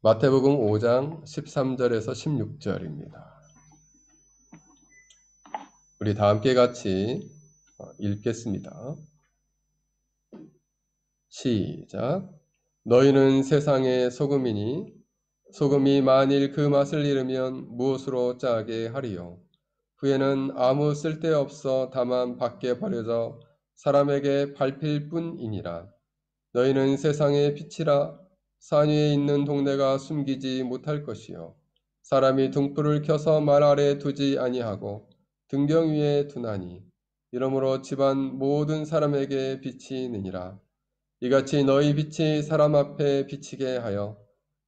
마태복음 5장 13절에서 16절입니다. 우리 다 함께 같이 읽겠습니다. 시작. 너희는 세상의 소금이니 소금이 만일 그 맛을 잃으면 무엇으로 짜게 하리요? 후에는 아무 쓸데없어 다만 밖에 버려져 사람에게 밟힐 뿐이니라. 너희는 세상의 빛이라. 산 위에 있는 동네가 숨기지 못할 것이요 사람이 등불을 켜서 말 아래 두지 아니하고 등경 위에 두나니 이러므로 집안 모든 사람에게 빛이 느니라. 이같이 너희 빛이 사람 앞에 비치게 하여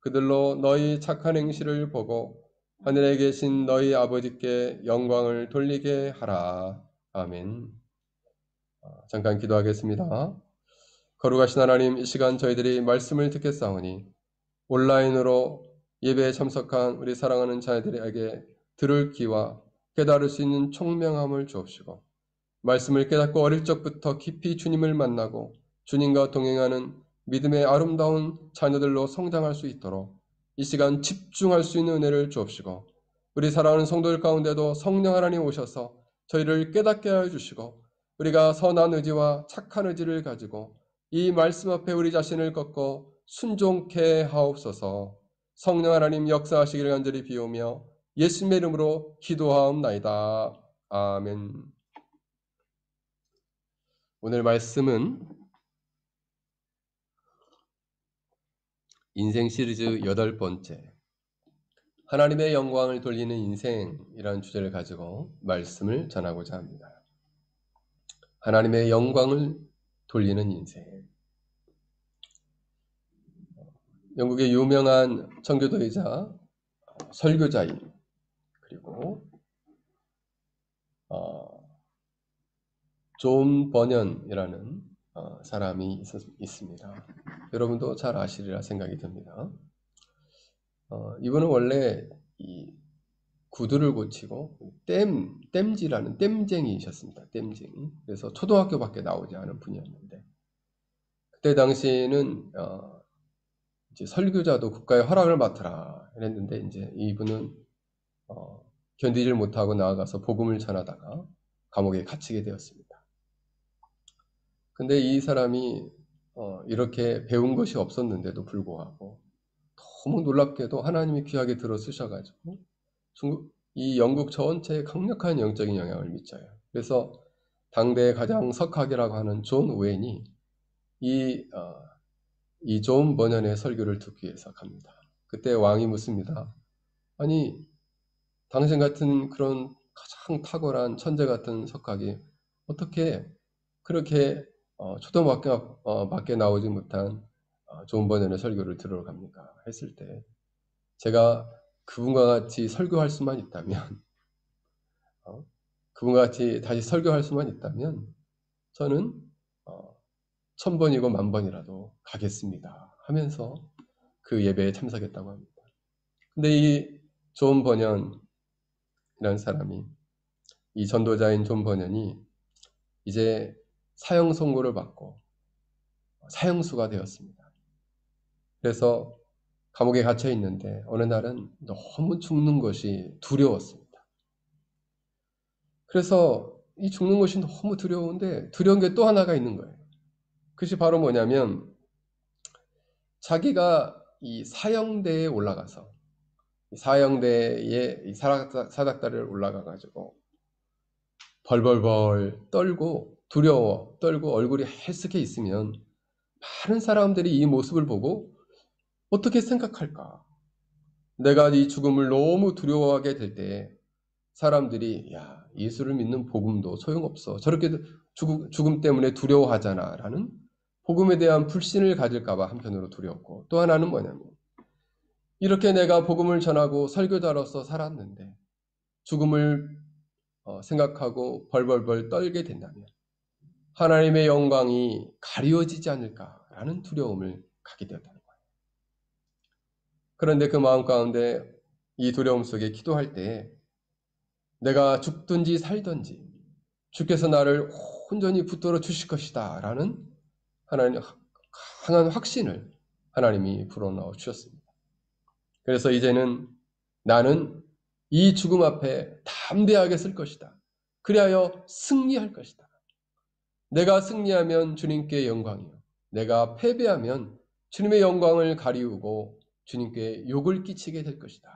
그들로 너희 착한 행실을 보고 하늘에 계신 너희 아버지께 영광을 돌리게 하라. 아멘. 잠깐 기도하겠습니다. 거룩하신 하나님, 이 시간 저희들이 말씀을 듣겠사오니 온라인으로 예배에 참석한 우리 사랑하는 자녀들에게 들을 귀와 깨달을 수 있는 총명함을 주옵시고 말씀을 깨닫고 어릴 적부터 깊이 주님을 만나고 주님과 동행하는 믿음의 아름다운 자녀들로 성장할 수 있도록 이 시간 집중할 수 있는 은혜를 주옵시고 우리 사랑하는 성도들 가운데도 성령 하나님 오셔서 저희를 깨닫게 하여 주시고 우리가 선한 의지와 착한 의지를 가지고 이 말씀 앞에 우리 자신을 꺾고 순종케 하옵소서. 성령 하나님 역사하시기를 간절히 비오며 예수님의 이름으로 기도하옵나이다. 아멘. 오늘 말씀은 인생 시리즈 8번째 하나님의 영광을 돌리는 인생이라는 주제를 가지고 말씀을 전하고자 합니다. 하나님의 영광을 돌리는 인생. 영국의 유명한 청교도이자 설교자인 그리고 존 버년이라는 사람이 있습니다. 여러분도 잘 아시리라 생각이 듭니다. 이분은 원래 이 구두를 고치고 땜질하는 땜쟁이셨습니다. 땜쟁이. 그래서 초등학교밖에 나오지 않은 분이었는데 그때 당시에는 이제 설교자도 국가의 허락을 맡으라 이랬는데 이제 이분은 견디질 못하고 나아가서 복음을 전하다가 감옥에 갇히게 되었습니다. 근데 이 사람이 이렇게 배운 것이 없었는데도 불구하고 너무 놀랍게도 하나님이 귀하게 들어 쓰셔가지고 이 영국 전체에 강력한 영적인 영향을 미쳐요. 그래서 당대의 가장 석학이라고 하는 존 우엔이 이 존 버년의 설교를 듣기 위해서 갑니다. 그때 왕이 묻습니다. 아니 당신 같은 그런 가장 탁월한 천재 같은 석학이 어떻게 그렇게 초등학교밖에 나오지 못한 존 버년의 설교를 들으러 갑니까? 했을 때 제가 그분과 같이 설교할 수만 있다면 그분과 같이 다시 설교할 수만 있다면 저는 1000번이고 10,000번이라도 가겠습니다 하면서 그 예배에 참석했다고 합니다. 근데 이 존 버년이라는 사람이 이 전도자인 존 버년이 이제 사형 선고를 받고 사형수가 되었습니다. 그래서 감옥에 갇혀 있는데 어느 날은 너무 죽는 것이 두려웠습니다. 그래서 이 죽는 것이 너무 두려운데 두려운 게 또 하나가 있는 거예요. 그것이 바로 뭐냐면 자기가 이 사형대에 올라가서 사형대에 사닥다리를 올라가가지고 벌벌벌 떨고 떨고 얼굴이 헬쓱해 있으면 많은 사람들이 이 모습을 보고 어떻게 생각할까? 내가 이 죽음을 너무 두려워하게 될 때 사람들이 야, 예수를 믿는 복음도 소용없어. 저렇게 죽음 때문에 두려워하잖아 라는 복음에 대한 불신을 가질까 봐 한편으로 두렵고 또 하나는 뭐냐면 이렇게 내가 복음을 전하고 설교자로서 살았는데 죽음을 생각하고 벌벌벌 떨게 된다면 하나님의 영광이 가리워지지 않을까라는 두려움을 갖게 되었다는 거예요. 그런데 그 마음 가운데 이 두려움 속에 기도할 때 내가 죽든지 살든지 주께서 나를 온전히 붙들어 주실 것이다 라는 하나님의 강한 확신을 하나님이 불어넣어 주셨습니다. 그래서 이제는 나는 이 죽음 앞에 담대하게 설 것이다. 그리하여 승리할 것이다. 내가 승리하면 주님께 영광이요. 내가 패배하면 주님의 영광을 가리우고 주님께 욕을 끼치게 될 것이다.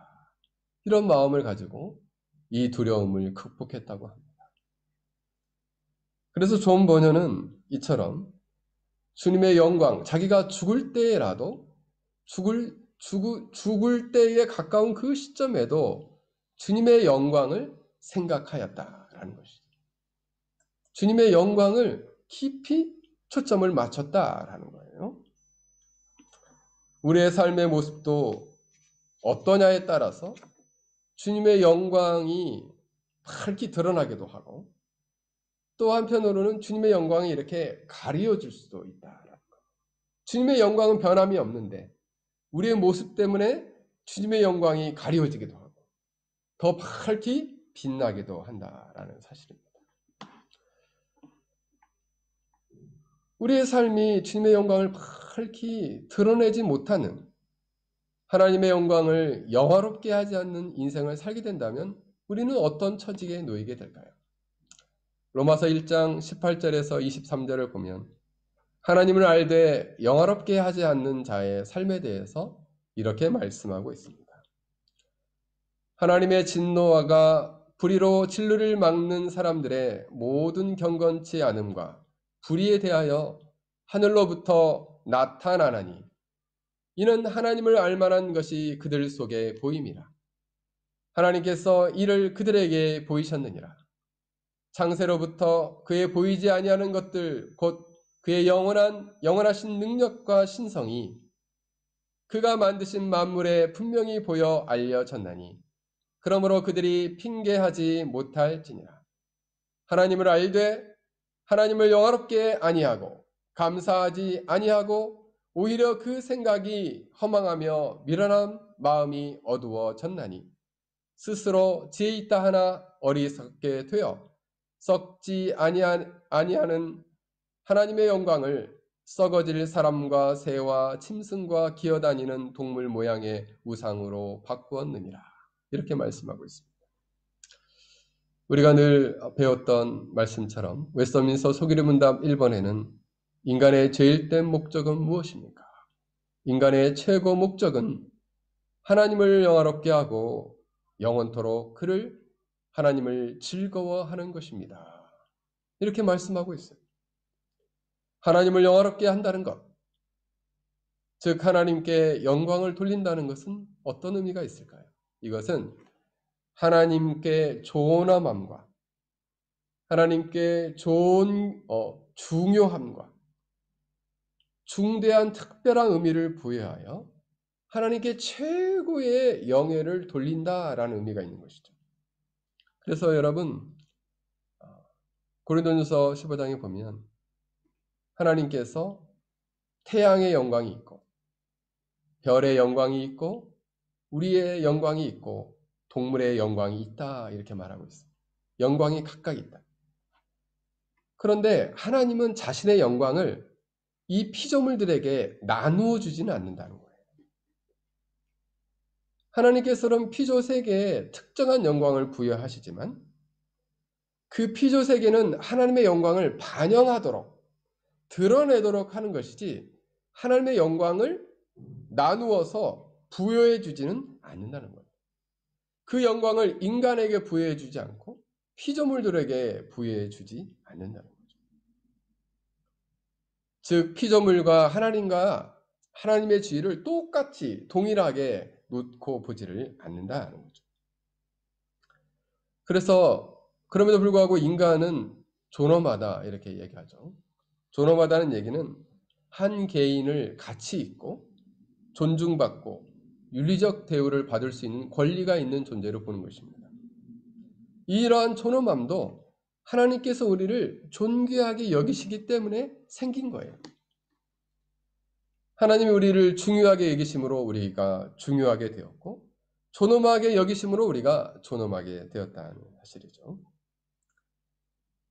이런 마음을 가지고 이 두려움을 극복했다고 합니다. 그래서 존 버녀는 이처럼 주님의 영광, 자기가 죽을 때라도 죽을 때에 가까운 그 시점에도 주님의 영광을 생각하였다라는 것이죠. 주님의 영광을 깊이 초점을 맞췄다라는 거예요. 우리의 삶의 모습도 어떠냐에 따라서 주님의 영광이 밝히 드러나기도 하고 또 한편으로는 주님의 영광이 이렇게 가려질 수도 있다. 주님의 영광은 변함이 없는데 우리의 모습 때문에 주님의 영광이 가려지기도 하고 더 밝히 빛나기도 한다라는 사실입니다. 우리의 삶이 주님의 영광을 밝히 드러내지 못하는 하나님의 영광을 영화롭게 하지 않는 인생을 살게 된다면 우리는 어떤 처지에 놓이게 될까요? 로마서 1장 18절에서 23절을 보면 하나님을 알되 영화롭게 하지 않는 자의 삶에 대해서 이렇게 말씀하고 있습니다. 하나님의 진노가 불의로 진리를 막는 사람들의 모든 경건치 않음과 불의에 대하여 하늘로부터 나타나나니 이는 하나님을 알만한 것이 그들 속에 보임이라. 하나님께서 이를 그들에게 보이셨느니라. 창세로부터 그의 보이지 아니하는 것들 곧 그의 영원하신 능력과 신성이 그가 만드신 만물에 분명히 보여 알려졌나니 그러므로 그들이 핑계하지 못할지니라. 하나님을 알되 하나님을 영화롭게 아니하고 감사하지 아니하고 오히려 그 생각이 허망하며 미련한 마음이 어두워졌나니 스스로 지혜 있다 하나 어리석게 되어 썩지 아니하는 하나님의 영광을 썩어질 사람과 새와 짐승과 기어다니는 동물 모양의 우상으로 바꾸었느니라. 이렇게 말씀하고 있습니다. 우리가 늘 배웠던 말씀처럼 웨스터민스터 소기름 문답 1번에는 인간의 제일된 목적은 무엇입니까? 인간의 최고 목적은 하나님을 영화롭게 하고 영원토록 하나님을 즐거워하는 것입니다. 이렇게 말씀하고 있어요. 하나님을 영화롭게 한다는 것, 즉 하나님께 영광을 돌린다는 것은 어떤 의미가 있을까요? 이것은 하나님께 존엄함과 하나님께 중요함과 중대한 특별한 의미를 부여하여 하나님께 최고의 영예를 돌린다라는 의미가 있는 것이죠. 그래서 여러분 고린도전서 15장에 보면 하나님께서 태양의 영광이 있고 별의 영광이 있고 우리의 영광이 있고 동물의 영광이 있다 이렇게 말하고 있습니다. 영광이 각각 있다. 그런데 하나님은 자신의 영광을 이 피조물들에게 나누어 주지는 않는다는 거예요. 하나님께서는 피조 세계에 특정한 영광을 부여하시지만 그 피조 세계는 하나님의 영광을 반영하도록 드러내도록 하는 것이지 하나님의 영광을 나누어서 부여해 주지는 않는다는 거예요. 그 영광을 인간에게 부여해 주지 않고 피조물들에게 부여해 주지 않는다는 거죠. 즉 피조물과 하나님의 지위를 똑같이 동일하게 놓고 보지를 않는다는 거죠. 그래서 그럼에도 불구하고 인간은 존엄하다 이렇게 얘기하죠. 존엄하다는 얘기는 한 개인을 가치 있고 존중받고 윤리적 대우를 받을 수 있는 권리가 있는 존재로 보는 것입니다. 이러한 존엄함도 하나님께서 우리를 존귀하게 여기시기 때문에 생긴 거예요. 하나님이 우리를 중요하게 여기심으로 우리가 중요하게 되었고 존엄하게 여기심으로 우리가 존엄하게 되었다는 사실이죠.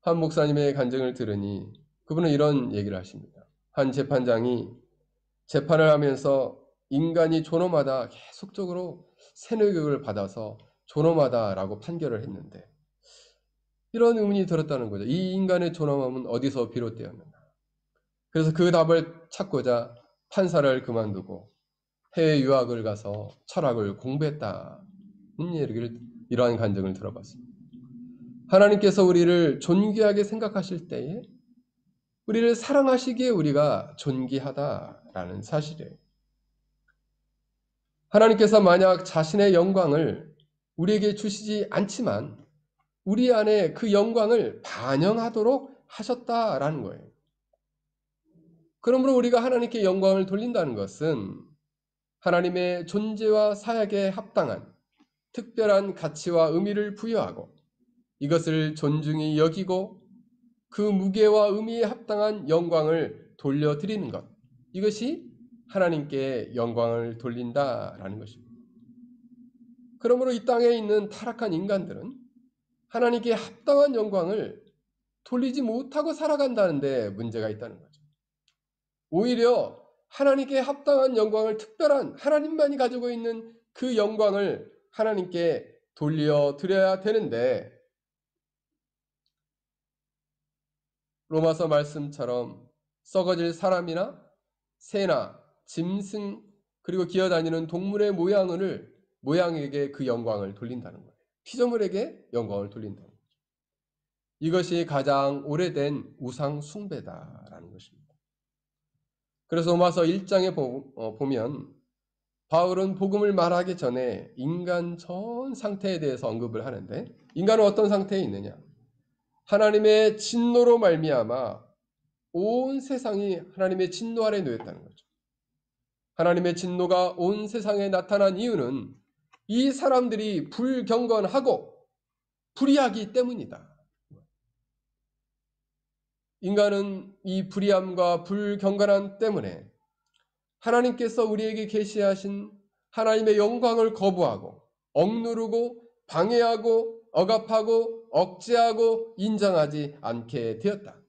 한 목사님의 간증을 들으니 그분은 이런 얘기를 하십니다. 한 재판장이 재판을 하면서 인간이 존엄하다, 계속적으로 세뇌교육을 받아서 존엄하다라고 판결을 했는데 이런 의문이 들었다는 거죠. 이 인간의 존엄함은 어디서 비롯되었는가? 그래서 그 답을 찾고자 판사를 그만두고 해외 유학을 가서 철학을 공부했다는 얘기를, 이러한 간증을 들어봤습니다. 하나님께서 우리를 존귀하게 생각하실 때에 우리를 사랑하시기에 우리가 존귀하다라는 사실이에요. 하나님께서 만약 자신의 영광을 우리에게 주시지 않지만 우리 안에 그 영광을 반영하도록 하셨다라는 거예요. 그러므로 우리가 하나님께 영광을 돌린다는 것은 하나님의 존재와 사역에 합당한 특별한 가치와 의미를 부여하고 이것을 존중히 여기고 그 무게와 의미에 합당한 영광을 돌려드리는 것, 이것이 하나님께 영광을 돌린다라는 것입니다. 그러므로 이 땅에 있는 타락한 인간들은 하나님께 합당한 영광을 돌리지 못하고 살아간다는 데 문제가 있다는 거죠. 오히려 하나님께 합당한 영광을, 특별한 하나님만이 가지고 있는 그 영광을 하나님께 돌려드려야 되는데 로마서 말씀처럼 썩어질 사람이나 새나 짐승 그리고 기어다니는 동물의 모양에게 그 영광을 돌린다는 거예요. 피조물에게 영광을 돌린다는 거죠. 이것이 가장 오래된 우상 숭배다라는 것입니다. 그래서 로마서 1장에 보면 바울은 복음을 말하기 전에 인간 전 상태에 대해서 언급을 하는데, 인간은 어떤 상태에 있느냐? 하나님의 진노로 말미암아 온 세상이 하나님의 진노 아래 놓였다는 거죠. 하나님의 진노가 온 세상에 나타난 이유는 이 사람들이 불경건하고 불의하기 때문이다. 인간은 이 불의함과 불경건함 때문에 하나님께서 우리에게 계시하신 하나님의 영광을 거부하고 억누르고 방해하고 억압하고 억제하고 인정하지 않게 되었다.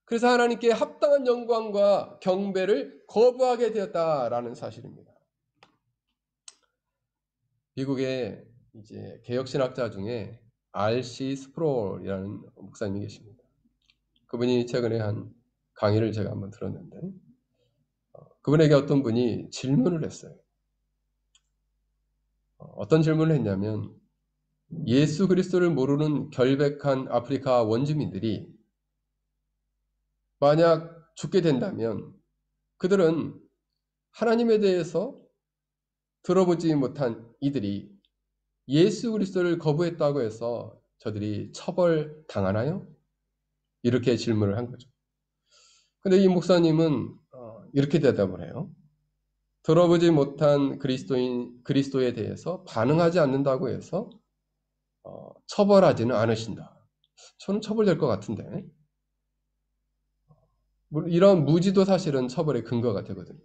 그래서 하나님께 합당한 영광과 경배를 거부하게 되었다라는 사실입니다. 미국의 이제 개혁신학자 중에 R.C. 스프롤이라는 목사님이 계십니다. 그분이 최근에 한 강의를 제가 한번 들었는데 그분에게 어떤 분이 질문을 했어요. 어떤 질문을 했냐면 예수 그리스도를 모르는 결백한 아프리카 원주민들이 만약 죽게 된다면 그들은 하나님에 대해서 들어보지 못한 이들이 예수 그리스도를 거부했다고 해서 저들이 처벌당하나요? 이렇게 질문을 한 거죠. 근데 이 목사님은 이렇게 대답을 해요. 들어보지 못한 그리스도에 대해서 반응하지 않는다고 해서 처벌하지는 않으신다. 저는 처벌될 것 같은데. 이런 무지도 사실은 처벌의 근거가 되거든요.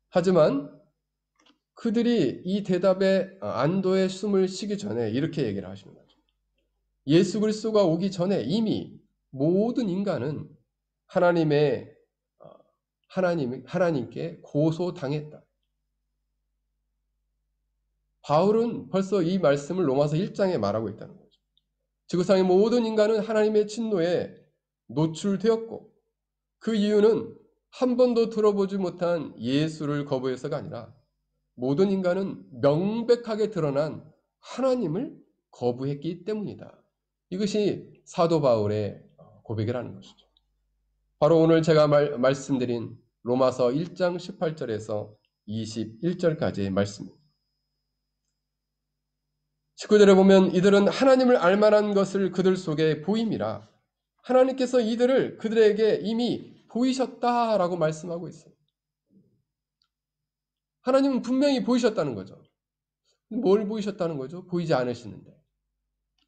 하지만 그들이 이 대답에 안도의 숨을 쉬기 전에 이렇게 얘기를 하시는 거죠. 예수 그리스도가 오기 전에 이미 모든 인간은 하나님께 고소당했다. 바울은 벌써 이 말씀을 로마서 1장에 말하고 있다는 거죠. 지구상의 모든 인간은 하나님의 진노에 노출되었고 그 이유는 한 번도 들어보지 못한 예수를 거부해서가 아니라 모든 인간은 명백하게 드러난 하나님을 거부했기 때문이다. 이것이 사도 바울의 고백이라는 것이죠. 바로 오늘 제가 말씀드린 로마서 1장 18절에서 21절까지의 말씀입니다. 19절에 보면 이들은 하나님을 알만한 것을 그들 속에 보임이라 하나님께서 이들을 그들에게 이미 보이셨다라고 말씀하고 있어요. 하나님은 분명히 보이셨다는 거죠. 뭘 보이셨다는 거죠? 보이지 않으시는데.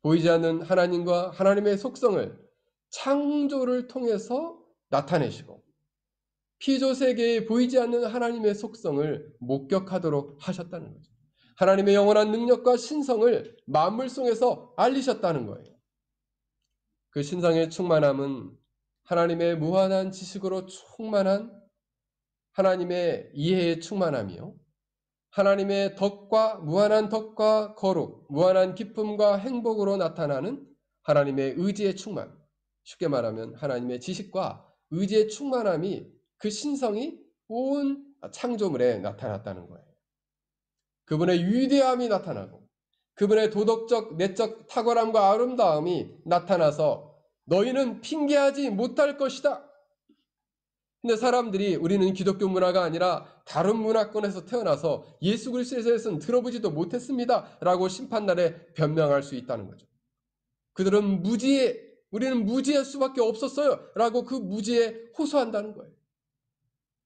보이지 않는 하나님과 하나님의 속성을 창조를 통해서 나타내시고 피조 세계에 보이지 않는 하나님의 속성을 목격하도록 하셨다는 거죠. 하나님의 영원한 능력과 신성을 만물 속에서 알리셨다는 거예요. 그 신성의 충만함은 하나님의 무한한 지식으로 충만한 하나님의 이해에 충만하며 하나님의 무한한 덕과 거룩, 무한한 기쁨과 행복으로 나타나는 하나님의 의지의 충만, 쉽게 말하면 하나님의 지식과 의지의 충만함이 그 신성이 온 창조물에 나타났다는 거예요. 그분의 위대함이 나타나고 그분의 도덕적, 내적 탁월함과 아름다움이 나타나서 너희는 핑계하지 못할 것이다. 근데 사람들이 우리는 기독교 문화가 아니라 다른 문화권에서 태어나서 예수 그리스도에 대해서는 들어보지도 못했습니다. 라고 심판날에 변명할 수 있다는 거죠. 그들은 우리는 무지할 수밖에 없었어요. 라고 그 무지에 호소한다는 거예요.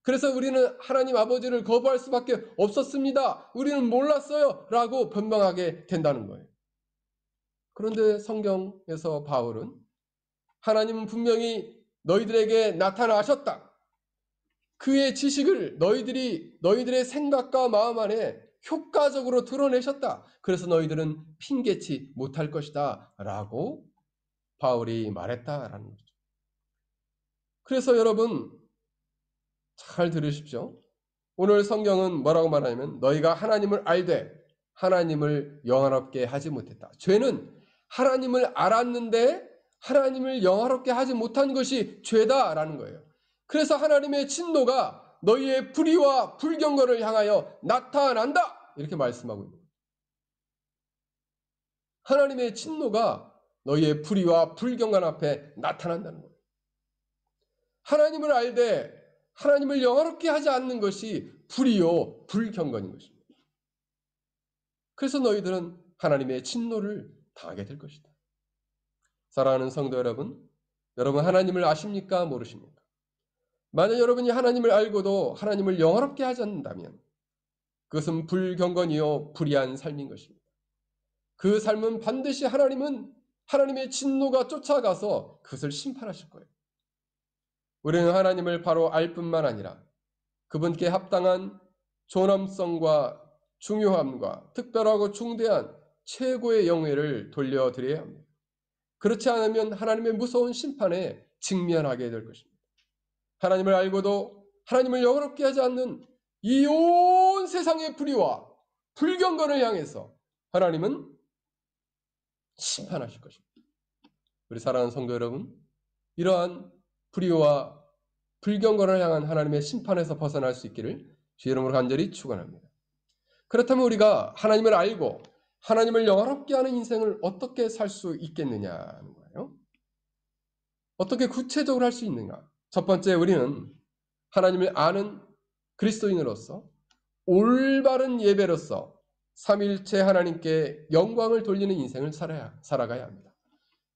그래서 우리는 하나님 아버지를 거부할 수밖에 없었습니다. 우리는 몰랐어요. 라고 변명하게 된다는 거예요. 그런데 성경에서 바울은 하나님은 분명히 너희들에게 나타나셨다. 그의 지식을 너희들의 생각과 마음 안에 효과적으로 드러내셨다. 그래서 너희들은 핑계치 못할 것이다. 라고 바울이 말했다라는 거죠. 그래서 여러분 잘 들으십시오. 오늘 성경은 뭐라고 말하냐면 너희가 하나님을 알되 하나님을 영화롭게 하지 못했다. 죄는 하나님을 알았는데 하나님을 영화롭게 하지 못한 것이 죄다라는 거예요. 그래서 하나님의 진노가 너희의 불의와 불경건을 향하여 나타난다. 이렇게 말씀하고 있는 거예요. 하나님의 진노가 너희의 불의와 불경건 앞에 나타난다는 거예요. 하나님을 알되 하나님을 영화롭게 하지 않는 것이 불의요 불경건인 것입니다. 그래서 너희들은 하나님의 진노를 당하게 될 것이다. 사랑하는 성도 여러분, 여러분 하나님을 아십니까? 모르십니까? 만약 여러분이 하나님을 알고도 하나님을 영화롭게 하지 않는다면 그것은 불경건이요 불의한 삶인 것입니다. 그 삶은 반드시 하나님의 진노가 쫓아가서 그것을 심판하실 거예요. 우리는 하나님을 바로 알 뿐만 아니라 그분께 합당한 존엄성과 중요함과 특별하고 중대한 최고의 영예를 돌려드려야 합니다. 그렇지 않으면 하나님의 무서운 심판에 직면하게 될 것입니다. 하나님을 알고도 하나님을 영화롭게 하지 않는 이 온 세상의 불의와 불경건을 향해서 하나님은 심판하실 것입니다. 우리 사랑하는 성도 여러분, 이러한 불의와 불경건을 향한 하나님의 심판에서 벗어날 수 있기를 주의 이름으로 간절히 축원합니다. 그렇다면 우리가 하나님을 알고 하나님을 영화롭게 하는 인생을 어떻게 살 수 있겠느냐는 거예요. 어떻게 구체적으로 할 수 있는가? 첫 번째, 우리는 하나님을 아는 그리스도인으로서 올바른 예배로서 삼위일체 하나님께 영광을 돌리는 인생을 살아가야 합니다.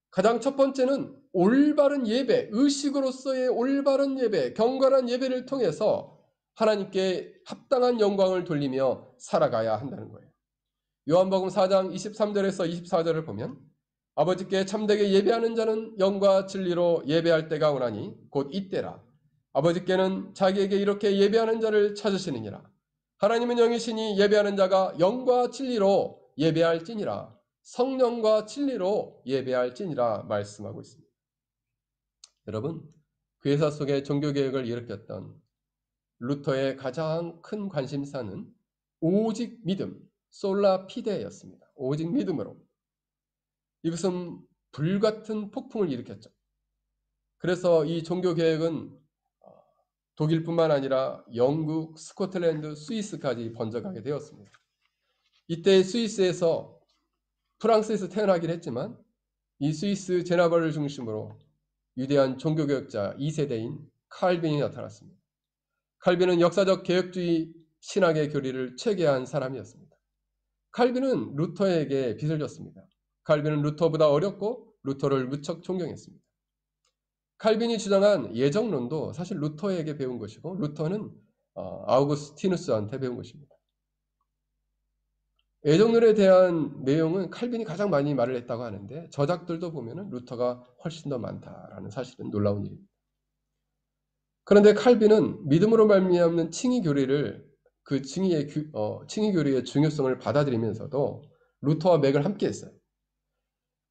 가장 첫 번째는 올바른 예배, 의식으로서의 올바른 예배, 경건한 예배를 통해서 하나님께 합당한 영광을 돌리며 살아가야 한다는 거예요. 요한복음 4장 23절에서 24절을 보면 아버지께 참되게 예배하는 자는 영과 진리로 예배할 때가 오나니 곧 이때라. 아버지께는 자기에게 이렇게 예배하는 자를 찾으시느니라. 하나님은 영이시니 예배하는 자가 영과 진리로 예배할지니라. 성령과 진리로 예배할지니라 말씀하고 있습니다. 여러분, 교회사 속에 종교개혁을 일으켰던 루터의 가장 큰 관심사는 오직 믿음, 솔라 피데였습니다. 오직 믿음으로. 이것은 불같은 폭풍을 일으켰죠. 그래서 이 종교개혁은 독일뿐만 아니라 영국, 스코틀랜드, 스위스까지 번져가게 되었습니다. 이때 스위스에서 프랑스에서 태어나긴 했지만 이 스위스 제네바를 중심으로 위대한 종교개혁자 2세대인 칼빈이 나타났습니다. 칼빈은 역사적 개혁주의 신학의 교리를 체계한 사람이었습니다. 칼빈은 루터에게 빚을 졌습니다. 칼빈은 루터보다 어렸고 루터를 무척 존경했습니다. 칼빈이 주장한 예정론도 사실 루터에게 배운 것이고 루터는 아우구스티누스한테 배운 것입니다. 예정론에 대한 내용은 칼빈이 가장 많이 말을 했다고 하는데 저작들도 보면 루터가 훨씬 더 많다라는 사실은 놀라운 일입니다. 그런데 칼빈은 믿음으로 말미암는 칭의 교리를 칭의 교리의 중요성을 받아들이면서도 루터와 맥을 함께 했어요.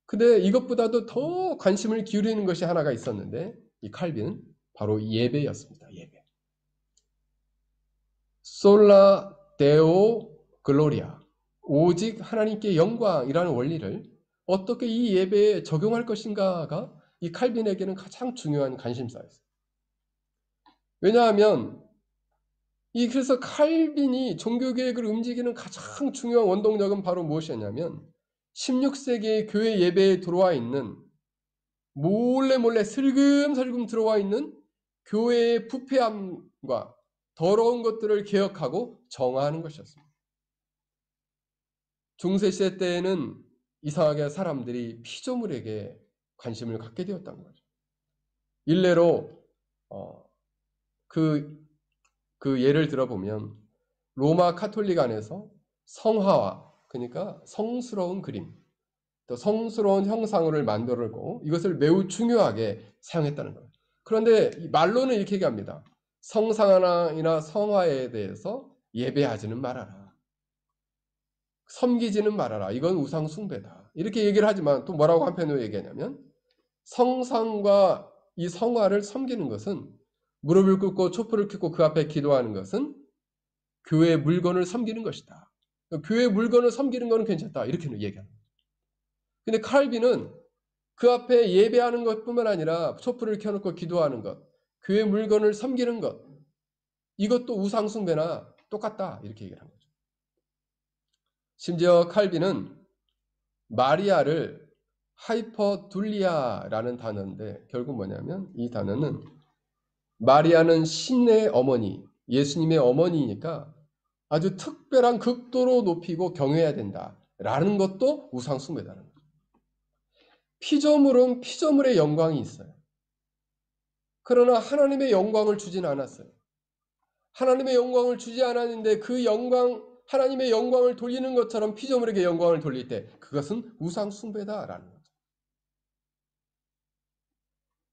근데 이것보다도 더 관심을 기울이는 것이 하나가 있었는데 이 칼빈은 바로 예배였습니다. 예배. 솔라 데오 글로리아, 오직 하나님께 영광이라는 원리를 어떻게 이 예배에 적용할 것인가가 이 칼빈에게는 가장 중요한 관심사였어요. 왜냐하면 그래서 칼빈이 종교개혁을 움직이는 가장 중요한 원동력은 바로 무엇이었냐면 16세기의 교회 예배에 들어와 있는 몰래 슬금슬금 들어와 있는 교회의 부패함과 더러운 것들을 개혁하고 정화하는 것이었습니다. 중세시대 때에는 이상하게 사람들이 피조물에게 관심을 갖게 되었다는 거죠. 일례로 그 예를 들어보면 로마 카톨릭 안에서 성화와, 그러니까 성스러운 그림, 또 성스러운 형상을 만들고 이것을 매우 중요하게 사용했다는 거예요. 그런데 말로는 이렇게 얘기합니다. 성상이나 성화에 대해서 예배하지는 말아라. 섬기지는 말아라. 이건 우상 숭배다. 이렇게 얘기를 하지만 또 뭐라고 한편으로 얘기하냐면 성상과 이 성화를 섬기는 것은, 무릎을 꿇고 촛불을 켜고 그 앞에 기도하는 것은 교회의 물건을 섬기는 것이다. 교회의 물건을 섬기는 것은 괜찮다. 이렇게 얘기합니다. 근데 칼빈은 그 앞에 예배하는 것뿐만 아니라 촛불을 켜놓고 기도하는 것, 교회 물건을 섬기는 것, 이것도 우상 숭배나 똑같다. 이렇게 얘기를 한 거죠. 심지어 칼빈은 마리아를 하이퍼둘리아라는 단어인데, 결국 뭐냐면 이 단어는 마리아는 신의 어머니, 예수님의 어머니니까 아주 특별한 극도로 높이고 경외해야 된다라는 것도 우상 숭배다는 거죠. 피조물은 피조물의 영광이 있어요. 그러나 하나님의 영광을 주진 않았어요. 하나님의 영광을 주지 않았는데 그 영광, 하나님의 영광을 돌리는 것처럼 피조물에게 영광을 돌릴 때 그것은 우상 숭배다라는 거죠.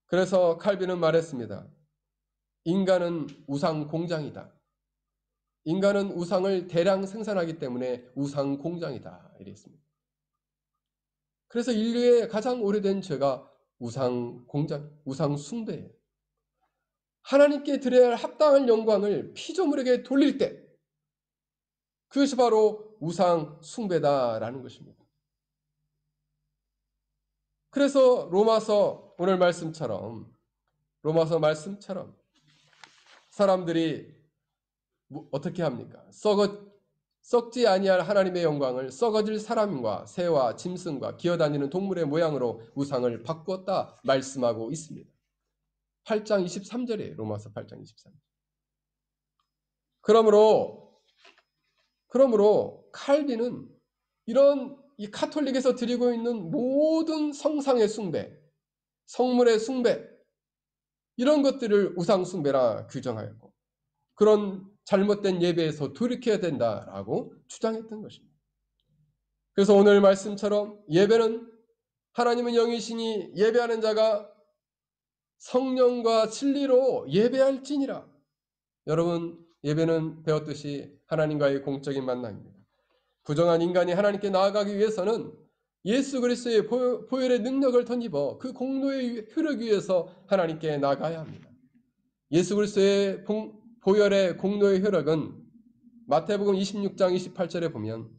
그래서 칼빈은 말했습니다. 인간은 우상 공장이다. 인간은 우상을 대량 생산하기 때문에 우상 공장이다. 이랬습니다. 그래서 인류의 가장 오래된 죄가 우상 공장, 우상 숭배예요. 하나님께 드려야 할 합당한 영광을 피조물에게 돌릴 때 그것이 바로 우상 숭배다라는 것입니다. 그래서 로마서 오늘 말씀처럼, 로마서 말씀처럼 사람들이 어떻게 합니까? 썩지 아니할 하나님의 영광을 썩어질 사람과 새와 짐승과 기어다니는 동물의 모양으로 우상을 바꾸었다 말씀하고 있습니다. 8장 23절이에요. 로마서 8장 23절. 그러므로 칼빈은 이런 이 카톨릭에서 드리고 있는 모든 성상의 숭배, 성물의 숭배, 이런 것들을 우상 숭배라 규정하였고 그런 잘못된 예배에서 돌이켜야 된다라고 주장했던 것입니다. 그래서 오늘 말씀처럼 예배는, 하나님은 영이시니 예배하는 자가 성령과 진리로 예배할지니라. 여러분, 예배는 배웠듯이 하나님과의 공적인 만남입니다. 부정한 인간이 하나님께 나아가기 위해서는 예수 그리스도의 보혈의 능력을 덧입어 그 공로의 효력 위에서 하나님께 나가야 합니다. 예수 그리스도의 보혈의 공로의 효력은 마태복음 26장 28절에 보면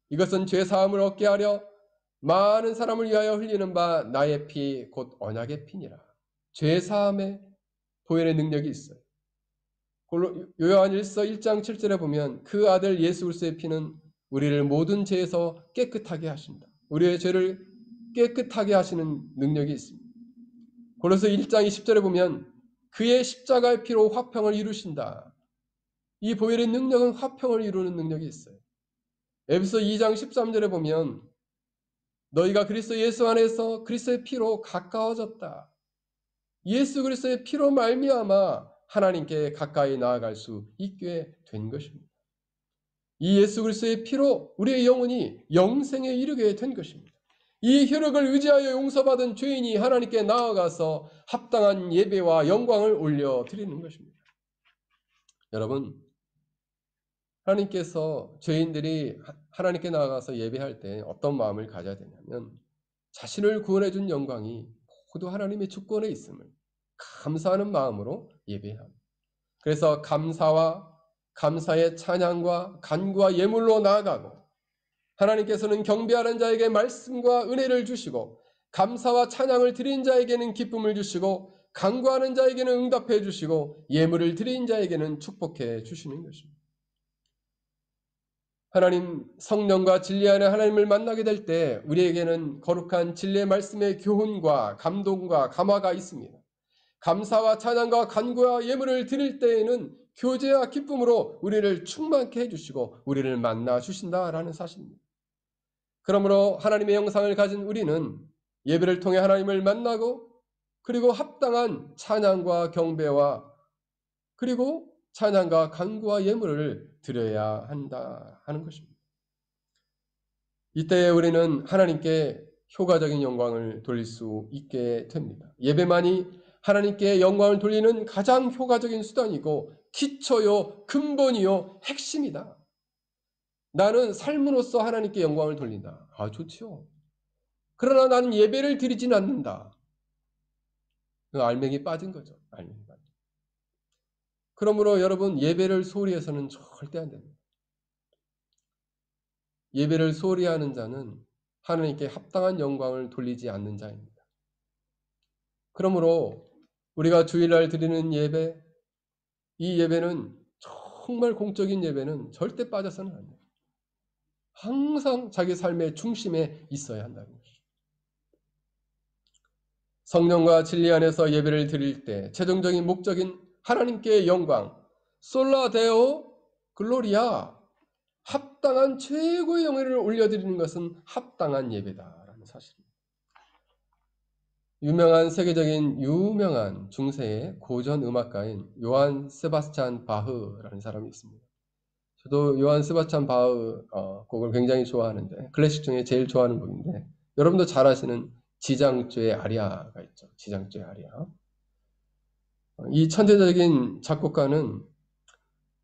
이것은 죄 사함을 얻게 하려 많은 사람을 위하여 흘리는 바 나의 피 곧 언약의 피니라. 죄 사함의 보혈의 능력이 있어요. 요한일서 1장 7절에 보면 그 아들 예수 그리스도의 피는 우리를 모든 죄에서 깨끗하게 하신다. 우리의 죄를 깨끗하게 하시는 능력이 있습니다. 고린도서 1장 20절에 보면 그의 십자가의 피로 화평을 이루신다. 이 보혈의 능력은 화평을 이루는 능력이 있어요. 에베소 2장 13절에 보면 너희가 그리스도 예수 안에서 그리스도의 피로 가까워졌다. 예수 그리스도의 피로 말미암아 하나님께 가까이 나아갈 수 있게 된 것입니다. 이 예수 그리스도의 피로 우리의 영혼이 영생에 이르게 된 것입니다. 이 효력을 의지하여 용서받은 죄인이 하나님께 나아가서 합당한 예배와 영광을 올려드리는 것입니다. 여러분, 하나님께서 죄인들이 하나님께 나아가서 예배할 때 어떤 마음을 가져야 되냐면 자신을 구원해 준 영광이 모두 하나님의 주권에 있음을 감사하는 마음으로 예배해야 합니다. 그래서 감사와 감사의 찬양과 간구와 예물로 나아가고 하나님께서는 경배하는 자에게 말씀과 은혜를 주시고 감사와 찬양을 드린 자에게는 기쁨을 주시고 간구하는 자에게는 응답해 주시고 예물을 드린 자에게는 축복해 주시는 것입니다. 하나님 성령과 진리 안에 하나님을 만나게 될 때 우리에게는 거룩한 진리의 말씀의 교훈과 감동과 감화가 있습니다. 감사와 찬양과 간구와 예물을 드릴 때에는 교제와 기쁨으로 우리를 충만케 해주시고 우리를 만나 주신다라는 사실입니다. 그러므로 하나님의 형상을 가진 우리는 예배를 통해 하나님을 만나고 그리고 합당한 찬양과 경배와 그리고 찬양과 간구와 예물을 드려야 한다 하는 것입니다. 이때에 우리는 하나님께 효과적인 영광을 돌릴 수 있게 됩니다. 예배만이 하나님께 영광을 돌리는 가장 효과적인 수단이고 기초요, 근본이요, 핵심이다. 나는 삶으로서 하나님께 영광을 돌린다. 아, 좋지요. 그러나 나는 예배를 드리진 않는다. 그 알맹이 빠진 거죠. 알맹이 빠진. 그러므로 여러분 예배를 소홀히 해서는 절대 안 됩니다. 예배를 소홀히 하는 자는 하나님께 합당한 영광을 돌리지 않는 자입니다. 그러므로 우리가 주일날 드리는 예배, 이 예배는 정말 공적인 예배는 절대 빠져서는 안 돼요. 항상 자기 삶의 중심에 있어야 한다는 것이죠. 성령과 진리 안에서 예배를 드릴 때 최종적인 목적인 하나님께 영광, 솔라 데오 글로리아, 합당한 최고의 영예를 올려드리는 것은 합당한 예배다라는 사실입니다. 세계적인 유명한 중세의 고전 음악가인 요한 세바스찬 바흐라는 사람이 있습니다. 저도 요한 세바스찬 바흐 곡을 굉장히 좋아하는데 클래식 중에 제일 좋아하는 곡인데 여러분도 잘 아시는 지장죄의 아리아가 있죠. 지장죄의 아리아. 이 천재적인 작곡가는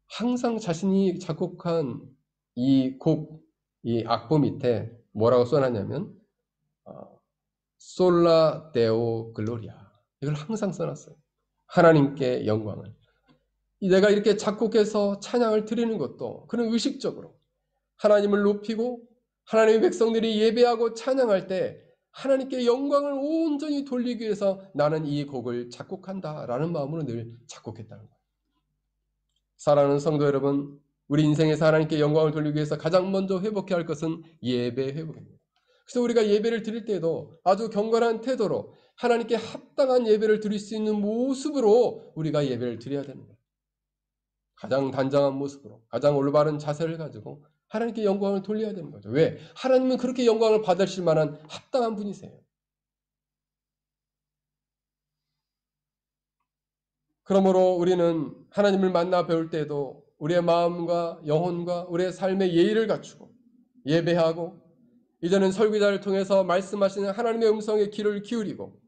항상 자신이 작곡한 이 곡, 이 악보 밑에 뭐라고 써놨냐면 솔라 데오 글로리아, 이걸 항상 써놨어요. 하나님께 영광을. 내가 이렇게 작곡해서 찬양을 드리는 것도 그는 의식적으로 하나님을 높이고 하나님의 백성들이 예배하고 찬양할 때 하나님께 영광을 온전히 돌리기 위해서 나는 이 곡을 작곡한다라는 마음으로 늘 작곡했다는 거예요. 사랑하는 성도 여러분, 우리 인생에서 하나님께 영광을 돌리기 위해서 가장 먼저 회복해야 할 것은 예배 회복입니다. 그래서 우리가 예배를 드릴 때도 아주 경건한 태도로 하나님께 합당한 예배를 드릴 수 있는 모습으로 우리가 예배를 드려야 되는 거예요. 가장 단정한 모습으로, 가장 올바른 자세를 가지고 하나님께 영광을 돌려야 되는 거죠. 왜? 하나님은 그렇게 영광을 받으실 만한 합당한 분이세요. 그러므로 우리는 하나님을 만나 배울 때도 우리의 마음과 영혼과 우리의 삶의 예의를 갖추고 예배하고 이제는 설교자를 통해서 말씀하시는 하나님의 음성에 귀를 기울이고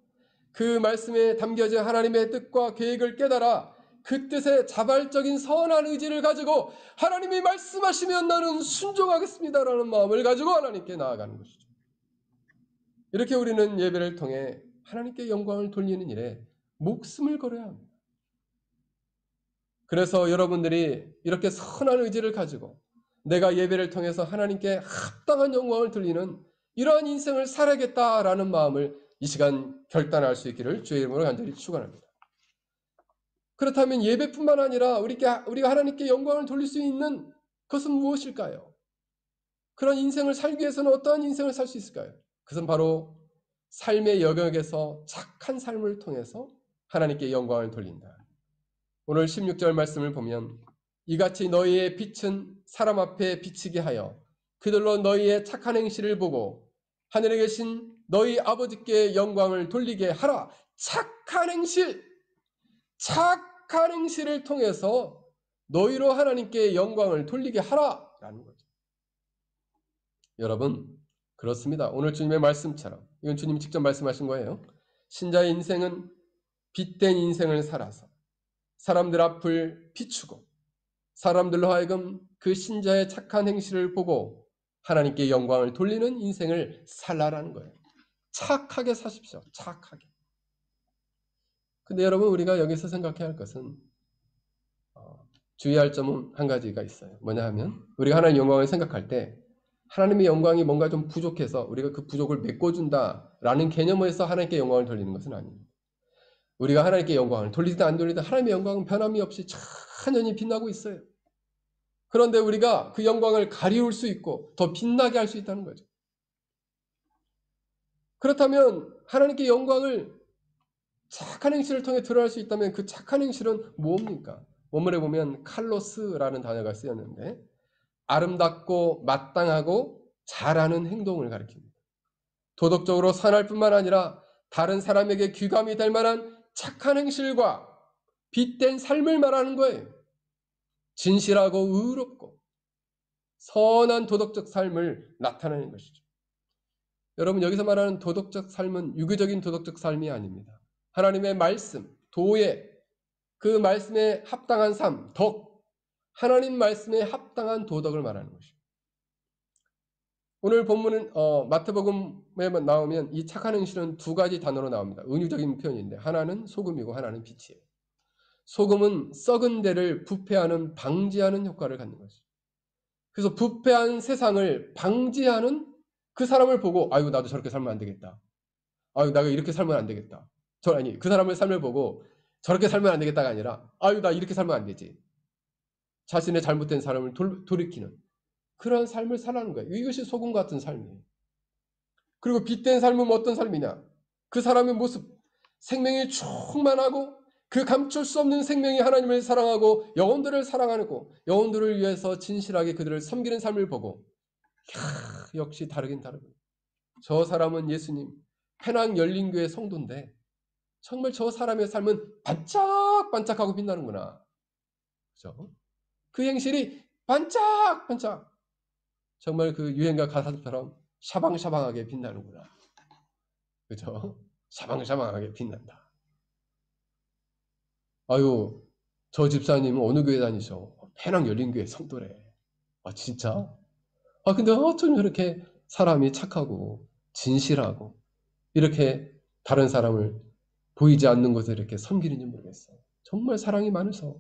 그 말씀에 담겨진 하나님의 뜻과 계획을 깨달아 그 뜻에 자발적인 선한 의지를 가지고 하나님이 말씀하시면 나는 순종하겠습니다라는 마음을 가지고 하나님께 나아가는 것이죠. 이렇게 우리는 예배를 통해 하나님께 영광을 돌리는 일에 목숨을 걸어야 합니다. 그래서 여러분들이 이렇게 선한 의지를 가지고 내가 예배를 통해서 하나님께 합당한 영광을 돌리는 이러한 인생을 살아야겠다라는 마음을 이 시간 결단할 수 있기를 주의 이름으로 간절히 축원합니다. 그렇다면 예배뿐만 아니라 우리가 하나님께 영광을 돌릴 수 있는 것은 무엇일까요? 그런 인생을 살기 위해서는 어떠한 인생을 살 수 있을까요? 그것은 바로 삶의 영역에서 착한 삶을 통해서 하나님께 영광을 돌린다. 오늘 16절 말씀을 보면 이같이 너희의 빛은 사람 앞에 비치게 하여 그들로 너희의 착한 행실을 보고 하늘에 계신 너희 아버지께 영광을 돌리게 하라. 착한 행실을 통해서 너희로 하나님께 영광을 돌리게 하라라는 거죠. 여러분, 그렇습니다. 오늘 주님의 말씀처럼 이건 주님이 직접 말씀하신 거예요. 신자의 인생은 빛된 인생을 살아서 사람들 앞을 비추고 사람들로 하여금 그 신자의 착한 행실을 보고 하나님께 영광을 돌리는 인생을 살라라는 거예요. 착하게 사십시오. 착하게. 근데 여러분, 우리가 여기서 생각해야 할 것은 주의할 점은 한 가지가 있어요. 뭐냐 하면 우리가 하나님의 영광을 생각할 때 하나님의 영광이 뭔가 좀 부족해서 우리가 그 부족을 메꿔준다라는 개념에서 하나님께 영광을 돌리는 것은 아닙니다. 우리가 하나님께 영광을 돌리든 안 돌리든 하나님의 영광은 변함이 없이 찬연히 빛나고 있어요. 그런데 우리가 그 영광을 가리울 수 있고 더 빛나게 할 수 있다는 거죠. 그렇다면 하나님께 영광을 착한 행실을 통해 드러날 수 있다면 그 착한 행실은 뭡니까? 원문에 보면 칼로스라는 단어가 쓰였는데 아름답고 마땅하고 잘하는 행동을 가리킵니다. 도덕적으로 선할 뿐만 아니라 다른 사람에게 귀감이 될 만한 착한 행실과 빛된 삶을 말하는 거예요. 진실하고 의롭고 선한 도덕적 삶을 나타내는 것이죠. 여러분, 여기서 말하는 도덕적 삶은 유교적인 도덕적 삶이 아닙니다. 하나님의 말씀, 도에 그 말씀에 합당한 삶, 덕, 하나님 말씀에 합당한 도덕을 말하는 것이죠. 오늘 본문은 마태복음에 나오면 이 착한 행실은 두 가지 단어로 나옵니다. 은유적인 표현인데 하나는 소금이고 하나는 빛이에요. 소금은 썩은 데를 부패하는 방지하는 효과를 갖는 것이죠. 그래서 부패한 세상을 방지하는 그 사람을 보고 아이고 나도 저렇게 살면 안 되겠다. 아유 내가 이렇게 살면 안 되겠다. 아니 그 사람의 삶을 보고 저렇게 살면 안 되겠다가 아니라 아유 나 이렇게 살면 안 되지. 자신의 잘못된 사람을 돌이키는 그런 삶을 살아가는 거예요. 이것이 소금 같은 삶이에요. 그리고 빛된 삶은 어떤 삶이냐? 그 사람의 모습, 생명이 충만하고 그 감출 수 없는 생명이 하나님을 사랑하고 영혼들을 사랑하고 영혼들을 위해서 진실하게 그들을 섬기는 삶을 보고 역시 다르긴 다르군요. 저 사람은 예수님 페낭 열린교회 성도인데 정말 저 사람의 삶은 반짝반짝하고 빛나는구나. 그죠? 그 행실이 반짝반짝 정말 그 유행가 가사처럼 샤방샤방하게 빛나는구나. 그죠? 샤방샤방하게 빛난다. 아유, 저 집사님은 어느 교회 다니셔? 페낭 열린교회 성도래. 아, 진짜? 아, 근데 어쩜 저렇게 사람이 착하고 진실하고 이렇게 다른 사람을 보이지 않는 곳에 이렇게 섬기는지 모르겠어. 정말 사랑이 많으셔.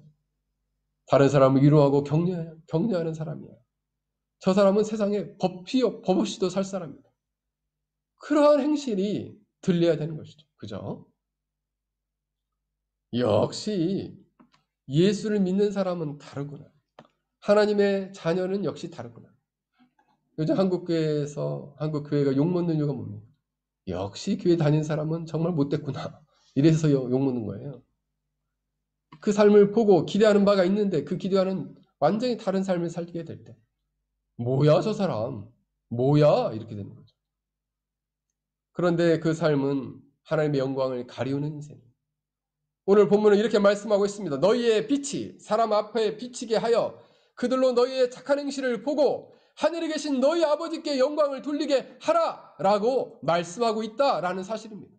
다른 사람을 위로하고 격려하는 사람이야. 저 사람은 세상에 법 없이도 살 사람이다. 그러한 행실이 들려야 되는 것이죠. 그죠? 역시 예수를 믿는 사람은 다르구나. 하나님의 자녀는 역시 다르구나. 요즘 한국 교회가 욕먹는 이유가 뭡니까? 역시 교회 다닌 사람은 정말 못됐구나. 이래서 욕먹는 거예요. 그 삶을 보고 기대하는 바가 있는데 그 기대와는 완전히 다른 삶을 살게 될 때 뭐야 저 사람 뭐야 이렇게 되는 거죠. 그런데 그 삶은 하나님의 영광을 가리우는 인생입니다. 오늘 본문은 이렇게 말씀하고 있습니다. 너희의 빛이 사람 앞에 비치게 하여 그들로 너희의 착한 행실을 보고 하늘에 계신 너희 아버지께 영광을 돌리게 하라 라고 말씀하고 있다라는 사실입니다.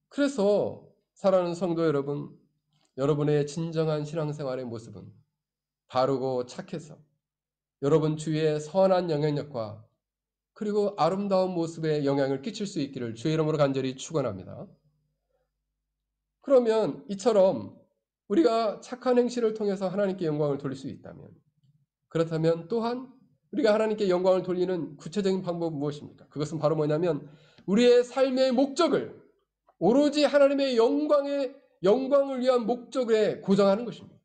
그래서 사랑하는 성도 여러분, 여러분의 진정한 신앙생활의 모습은 바르고 착해서 여러분 주위에 선한 영향력과 그리고 아름다운 모습에 영향을 끼칠 수 있기를 주의 이름으로 간절히 축원합니다. 그러면 이처럼 우리가 착한 행실을 통해서 하나님께 영광을 돌릴 수 있다면 그렇다면 또한 우리가 하나님께 영광을 돌리는 구체적인 방법은 무엇입니까? 그것은 바로 뭐냐면 우리의 삶의 목적을 오로지 하나님의 영광을 위한 목적에 고정하는 것입니다.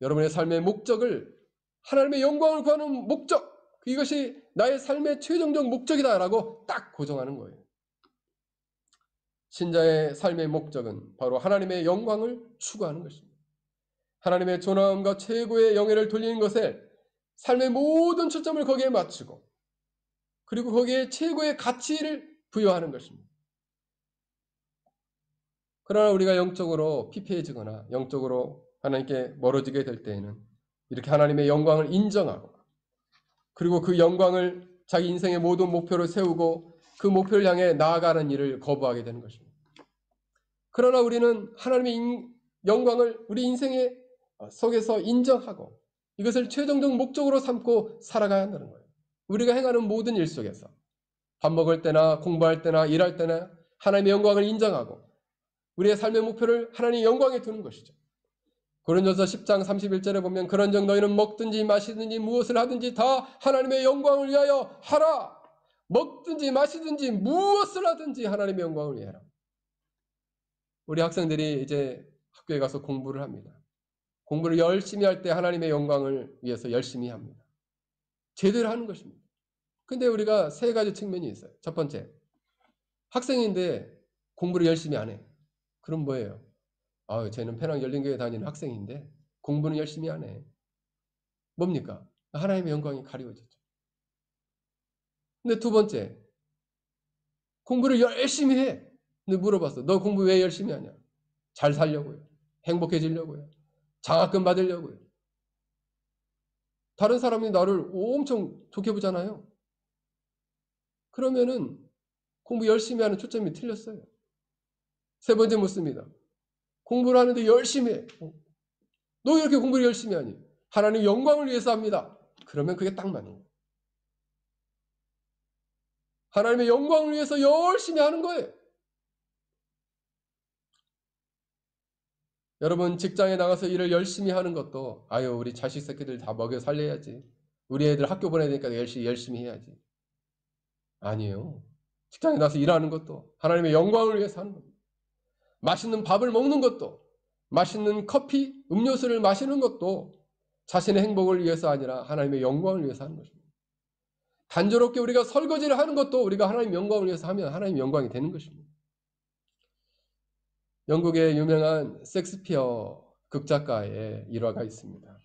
여러분의 삶의 목적을 하나님의 영광을 구하는 목적, 이것이 나의 삶의 최종적 목적이다라고 딱 고정하는 거예요. 신자의 삶의 목적은 바로 하나님의 영광을 추구하는 것입니다. 하나님의 존엄과 최고의 영예를 돌리는 것에 삶의 모든 초점을 거기에 맞추고 그리고 거기에 최고의 가치를 부여하는 것입니다. 그러나 우리가 영적으로 피폐해지거나 영적으로 하나님께 멀어지게 될 때에는 이렇게 하나님의 영광을 인정하고 그리고 그 영광을 자기 인생의 모든 목표로 세우고 그 목표를 향해 나아가는 일을 거부하게 되는 것입니다. 그러나 우리는 하나님의 영광을 우리 인생의 속에서 인정하고 이것을 최종적 목적으로 삼고 살아가야 한다는 거예요. 우리가 행하는 모든 일 속에서 밥 먹을 때나 공부할 때나 일할 때나 하나님의 영광을 인정하고 우리의 삶의 목표를 하나님의 영광에 두는 것이죠. 고린도서 10장 31절에 보면 그런즉 너희는 먹든지 마시든지 무엇을 하든지 다 하나님의 영광을 위하여 하라. 먹든지 마시든지 무엇을 하든지 하나님의 영광을 위하여 하라. 우리 학생들이 이제 학교에 가서 공부를 합니다. 공부를 열심히 할 때 하나님의 영광을 위해서 열심히 합니다. 제대로 하는 것입니다. 근데 우리가 세 가지 측면이 있어요. 첫 번째, 학생인데 공부를 열심히 안 해. 그럼 뭐예요? 쟤는 penang 열린교회 다니는 학생인데 공부는 열심히 안 해. 뭡니까? 하나님의 영광이 가리워졌죠. 근데 두 번째, 공부를 열심히 해. 근데 물어봤어. 너 공부 왜 열심히 하냐? 잘 살려고요. 행복해지려고요. 장학금 받으려고요. 다른 사람이 나를 엄청 좋게 보잖아요. 그러면은 공부 열심히 하는 초점이 틀렸어요. 세 번째 묻습니다. 공부를 하는데 열심히 해. 너 이렇게 공부를 열심히 하니? 하나님 영광을 위해서 합니다. 그러면 그게 딱 맞는 거예요. 하나님의 영광을 위해서 열심히 하는 거예요. 여러분 직장에 나가서 일을 열심히 하는 것도 우리 자식 새끼들 다 먹여 살려야지. 우리 애들 학교 보내야 되니까 열심히 해야지. 아니에요. 직장에 나가서 일하는 것도 하나님의 영광을 위해서 하는 겁니다. 맛있는 밥을 먹는 것도 맛있는 커피, 음료수를 마시는 것도 자신의 행복을 위해서 아니라 하나님의 영광을 위해서 하는 것입니다. 단조롭게 우리가 설거지를 하는 것도 우리가 하나님의 영광을 위해서 하면 하나님의 영광이 되는 것입니다. 영국의 유명한 셰익스피어 극작가의 일화가 있습니다.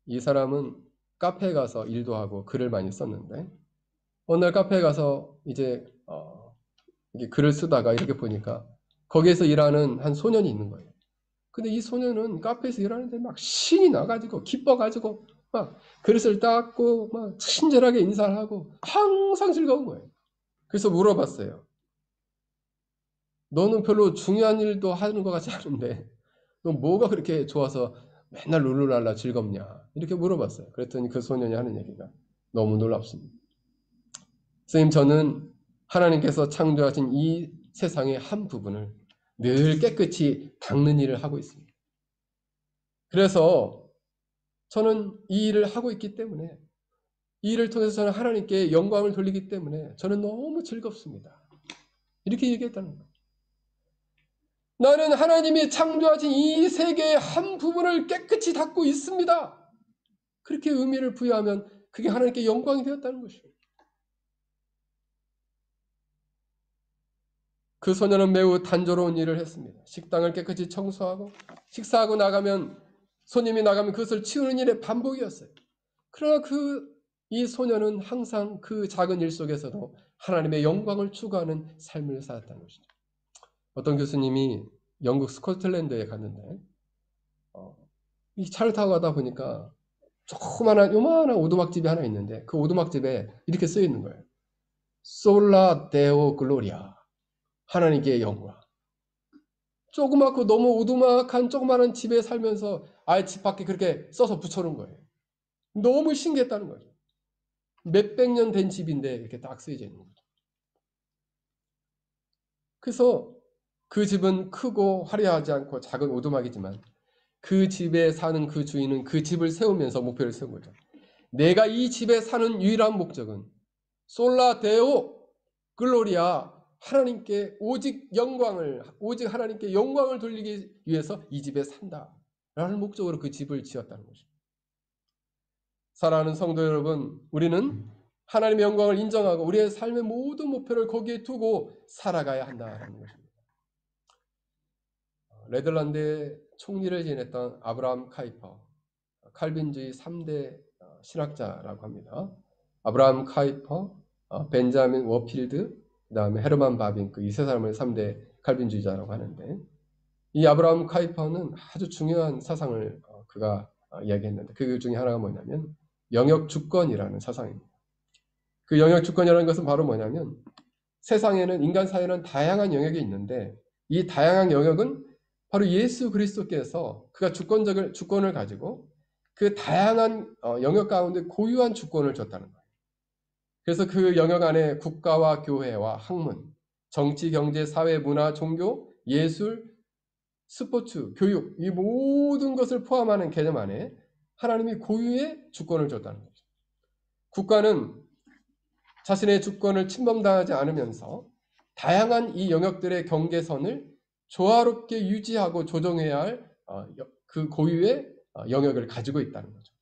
이 사람은 카페에 가서 일도 하고 글을 많이 썼는데 어느 날 카페에 가서 이제 글을 쓰다가 이렇게 보니까 거기에서 일하는 한 소년이 있는 거예요. 근데 이 소년은 카페에서 일하는데 막 신이 나가지고 기뻐가지고 막 그릇을 닦고 막 친절하게 인사를 하고 항상 즐거운 거예요. 그래서 물어봤어요. 너는 별로 중요한 일도 하는 것 같지 않은데 너 뭐가 그렇게 좋아서 맨날 룰루랄라 즐겁냐 이렇게 물어봤어요. 그랬더니 그 소년이 하는 얘기가 너무 놀랍습니다. 선생님, 저는 하나님께서 창조하신 이 세상의 한 부분을 늘 깨끗이 닦는 일을 하고 있습니다. 그래서 저는 이 일을 하고 있기 때문에 이 일을 통해서 저는 하나님께 영광을 돌리기 때문에 저는 너무 즐겁습니다. 이렇게 얘기했다는 거예요. 나는 하나님이 창조하신 이 세계의 한 부분을 깨끗이 닦고 있습니다. 그렇게 의미를 부여하면 그게 하나님께 영광이 되었다는 것입니다. 그 소년은 매우 단조로운 일을 했습니다. 식당을 깨끗이 청소하고 식사하고 나가면 손님이 나가면 그것을 치우는 일의 반복이었어요. 그러나 이 소년은 항상 그 작은 일 속에서도 하나님의 영광을 추구하는 삶을 살았다는 것이죠. 어떤 교수님이 영국 스코틀랜드에 갔는데 이 차를 타고 가다 보니까 요만한 오두막집이 하나 있는데 그 오두막집에 이렇게 쓰여 있는 거예요. 솔라 데오 글로리아. 하나님께 영광. 조그맣고 너무 오두막한 조그마한 집에 살면서 아예 집 밖에 그렇게 써서 붙여놓은 거예요. 너무 신기했다는 거죠. 몇백 년 된 집인데 이렇게 딱 쓰여져 있는 거죠. 그래서 그 집은 크고 화려하지 않고 작은 오두막이지만 그 집에 사는 그 주인은 그 집을 세우면서 목표를 세운 거죠. 내가 이 집에 사는 유일한 목적은 솔라 데오 글로리아 하나님께 오직 하나님께 영광을 돌리기 위해서 이 집에 산다라는 목적으로 그 집을 지었다는 것입니다. 사랑하는 성도 여러분, 우리는 하나님의 영광을 인정하고 우리의 삶의 모든 목표를 거기에 두고 살아가야 한다는 것입니다. 네덜란드의 총리를 지냈던 아브라함 카이퍼, 칼빈주의 3대 신학자라고 합니다. 아브라함 카이퍼, 벤자민 워필드, 그 다음에 헤르만 바빙크, 이 세 사람을 3대 칼빈주의자라고 하는데 이 아브라함 카이퍼는 아주 중요한 사상을 그가 이야기했는데 그 중에 하나가 뭐냐면 영역주권이라는 사상입니다. 그 영역주권이라는 것은 바로 뭐냐면 세상에는 인간 사회는 다양한 영역이 있는데 이 다양한 영역은 바로 예수 그리스도께서 그가 주권을 가지고 그 다양한 영역 가운데 고유한 주권을 줬다는 거예요. 그래서 그 영역 안에 국가와 교회와 학문, 정치, 경제, 사회, 문화, 종교 예술, 스포츠, 교육, 이 모든 것을 포함하는 개념 안에 하나님이 고유의 주권을 줬다는 거죠. 국가는 자신의 주권을 침범당하지 않으면서 다양한 이 영역들의 경계선을 조화롭게 유지하고 조정해야 할 그 고유의 영역을 가지고 있다는 거죠.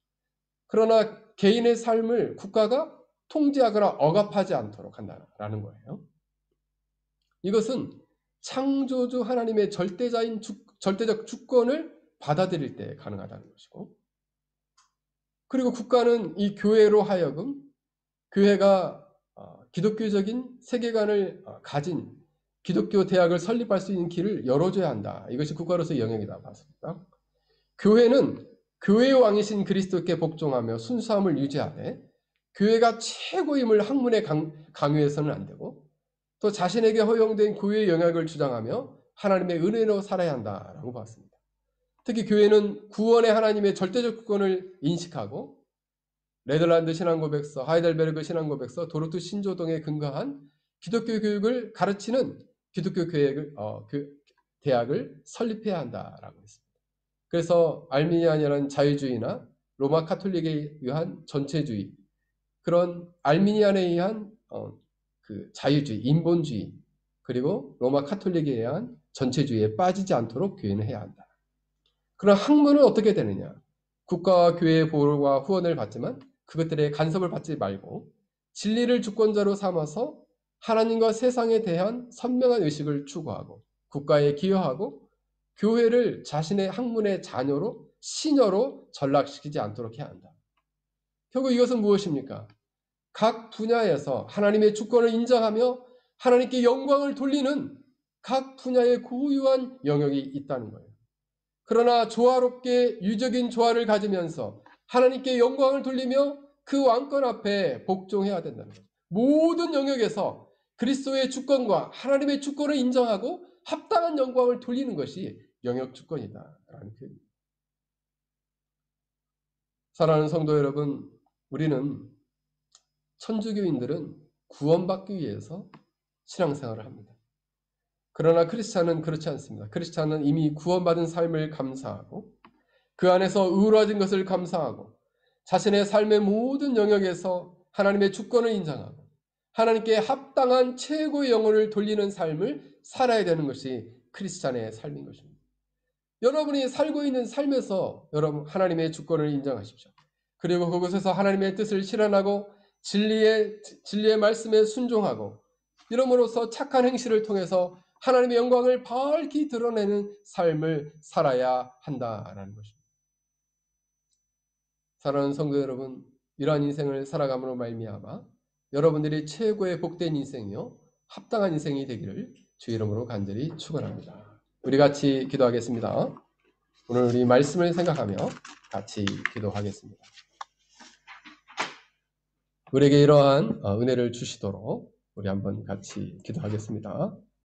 그러나 개인의 삶을 국가가 통제하거나 억압하지 않도록 한다는 거예요. 이것은 창조주 하나님의 절대적 주권을 받아들일 때 가능하다는 것이고, 그리고 국가는 이 교회로 하여금 교회가 기독교적인 세계관을 가진 기독교 대학을 설립할 수 있는 길을 열어줘야 한다. 이것이 국가로서의 영역이다 봤습니다. 교회는 교회의 왕이신 그리스도께 복종하며 순수함을 유지하되 교회가 최고임을 학문에 강요해서는 안 되고, 또 자신에게 허용된 교회의 영역을 주장하며 하나님의 은혜로 살아야 한다라고 봤습니다. 특히 교회는 구원의 하나님의 절대적 주권을 인식하고 네덜란드 신앙고백서, 하이델베르그 신앙고백서, 도르트 신조동에 근거한 기독교 교육을 가르치는 기독교 대학을 설립해야 한다라고 했습니다. 그래서 알미니안이라는 자유주의나 로마 카톨릭에 의한 전체주의, 그런 알미니안에 의한 그 자유주의, 인본주의, 그리고 로마 카톨릭에 의한 전체주의에 빠지지 않도록 교회는 해야 한다. 그럼 학문은 어떻게 되느냐? 국가와 교회의 보호와 후원을 받지만 그것들의 간섭을 받지 말고 진리를 주권자로 삼아서 하나님과 세상에 대한 선명한 의식을 추구하고 국가에 기여하고 교회를 자신의 학문의 자녀로, 시녀로 전락시키지 않도록 해야 한다. 결국 이것은 무엇입니까? 각 분야에서 하나님의 주권을 인정하며 하나님께 영광을 돌리는 각 분야의 고유한 영역이 있다는 거예요. 그러나 조화롭게 유적인 조화를 가지면서 하나님께 영광을 돌리며 그 왕권 앞에 복종해야 된다는 거예요. 모든 영역에서 그리스도의 주권과 하나님의 주권을 인정하고 합당한 영광을 돌리는 것이 영역 주권이다라는 표현입니다. 사랑하는 성도 여러분, 우리는 천주교인들은 구원받기 위해서 신앙생활을 합니다. 그러나 크리스찬은 그렇지 않습니다. 크리스찬은 이미 구원받은 삶을 감사하고 그 안에서 의로워진 것을 감사하고 자신의 삶의 모든 영역에서 하나님의 주권을 인정하고 하나님께 합당한 최고의 영혼을 돌리는 삶을 살아야 되는 것이 크리스찬의 삶인 것입니다. 여러분이 살고 있는 삶에서 여러분 하나님의 주권을 인정하십시오. 그리고 그곳에서 하나님의 뜻을 실현하고 진리의 말씀에 순종하고 이러므로써 착한 행실을 통해서 하나님의 영광을 밝히 드러내는 삶을 살아야 한다라는 것입니다. 사랑하는 성도 여러분, 이러한 인생을 살아감으로 말미암아 여러분들이 최고의 복된 인생이요 합당한 인생이 되기를 주 이름으로 간절히 축원합니다. 우리 같이 기도하겠습니다. 오늘 우리 말씀을 생각하며 같이 기도하겠습니다. 우리에게 이러한 은혜를 주시도록 우리 한번 같이 기도하겠습니다.